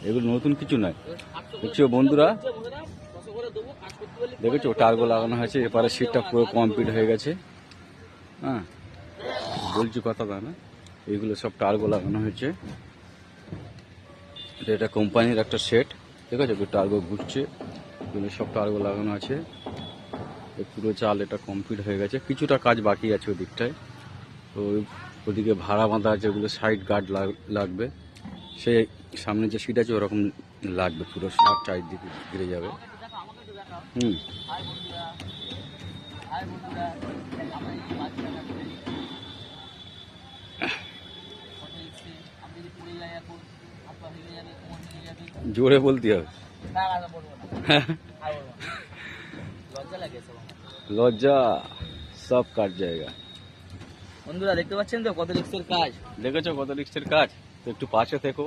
এগুলো নতুন কিছু নয়। দেখছো বন্ধুরা, দেখেছো টার্গো লাগানো হয়েছে, এপারে সিটটা পুরো কমপ্লিট হয়ে গেছে। হ্যাঁ, বলছি কথা তা না, এইগুলো সব টার্গো লাগানো হয়েছে। এটা কোম্পানির একটা সেট, ঠিক আছে, টার্গো ঘুরছে, এগুলো সব টার্গো লাগানো আছে। পুরো চাল এটা কমপ্লিট হয়ে গেছে, কিছুটা কাজ বাকি আছে ওই দিকটায়। তো ওদিকে ভাড়া বাঁধা আছে, ওগুলো সাইড গার্ড লাগবে। সে সামনে যে সিট আছে ওরকম লাগবে, পুরো সব চারিদিকে ঘিরে যাবে। জোরে বলতে হবে, লজ্জা সব কাট জায়গা। বন্ধুরা দেখতে পাচ্ছেন তো কত রিক্সের কাজ, দেখেছো কত রিক্সের কাজ। তো একটু পাশে থেকো।